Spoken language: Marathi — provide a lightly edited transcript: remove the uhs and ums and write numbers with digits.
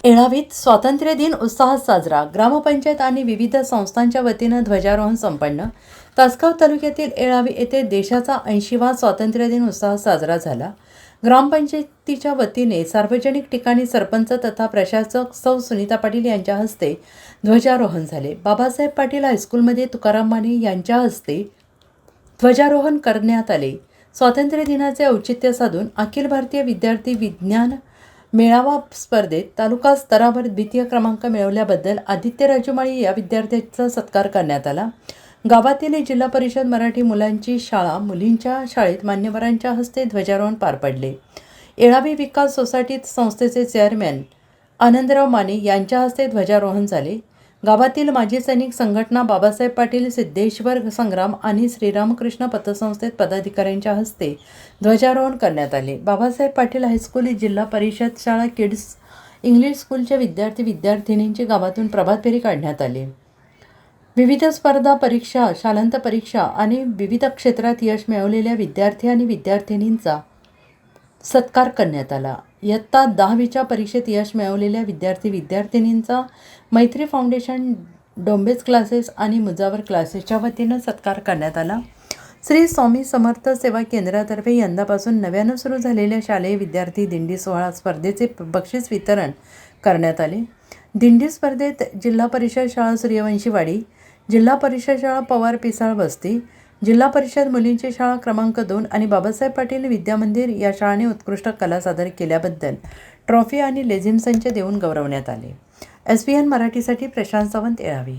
येळावीत स्वातंत्र्य दिन उत्साहात साजरा. ग्रामपंचायत आणि विविध संस्थांच्या वतीनं ध्वजारोहण संपन्न. तासगाव तालुक्यातील येळावी येथे देशाचा 80वा स्वातंत्र्य दिन उत्साहात साजरा झाला. ग्रामपंचायतीच्या वतीने सार्वजनिक ठिकाणी सरपंच तथा प्रशासक सौ सुनीता पाटील यांच्या हस्ते ध्वजारोहण झाले. बाबासाहेब पाटील हायस्कूलमध्ये तुकाराम माने यांच्या हस्ते ध्वजारोहण करण्यात आले. स्वातंत्र्य दिनाचे औचित्य साधून अखिल भारतीय विद्यार्थी विज्ञान मेळावा स्पर्धेत तालुका स्तरावर द्वितीय क्रमांक मिळवल्याबद्दल आदित्य राजुमाळी या विद्यार्थ्याचा सत्कार करण्यात आला. गावातील जिल्हा परिषद मराठी मुलांची शाळा मुलींच्या शाळेत मान्यवरांच्या हस्ते ध्वजारोहण पार पडले. येळावी विकास सोसायटी संस्थेचे चेअरमॅन आनंदराव माने यांच्या हस्ते ध्वजारोहण झाले. गावातील माजी सैनिक संघटना बाबासाहेब पाटील सिद्धेश्वर संग्राम आणि श्रीरामकृष्ण पतसंस्थेत पदाधिकाऱ्यांच्या हस्ते ध्वजारोहण करण्यात आले. बाबासाहेब पाटील हायस्कूल जिल्हा परिषद शाळा किड्स इंग्लिश स्कूलच्या विद्यार्थी-विद्यार्थिनींची गावातून प्रभात फेरी काढण्यात आली. विविध स्पर्धा परीक्षा शालांत परीक्षा आणि विविध क्षेत्रात यश मिळवलेल्या विद्यार्थी आणि विद्यार्थिनींचा सत्कार करण्यात आला. इयत्ता 10वीच्या परीक्षेत यश मिळवलेल्या विद्यार्थी-विद्यार्थिनींचा मैत्री फाउंडेशन, डोंबेज क्लासेस आणि मुजावर क्लासेसच्या वतीनं सत्कार करण्यात आला. श्री स्वामी समर्थ सेवा केंद्रातर्फे यंदापासून नव्यानं सुरू झालेल्या शालेय विद्यार्थी दिंडी सोहळा स्पर्धेचे बक्षीस वितरण करण्यात आले. दिंडी स्पर्धेत जिल्हा परिषद शाळा सूर्यवंशीवाडी, जिल्हा परिषद शाळा पवार पिसाळ वस्ती, जिल्हा परिषद मुलींची शाळा क्रमांक 2 आणि बाबासाहेब पाटील विद्यामंदिर या शाळांनी उत्कृष्ट कला सादर केल्याबद्दल ट्रॉफी आणि लेझिम संच देऊन गौरवण्यात आले. SBN मराठीसाठी प्रशांत सावंत, येळावी.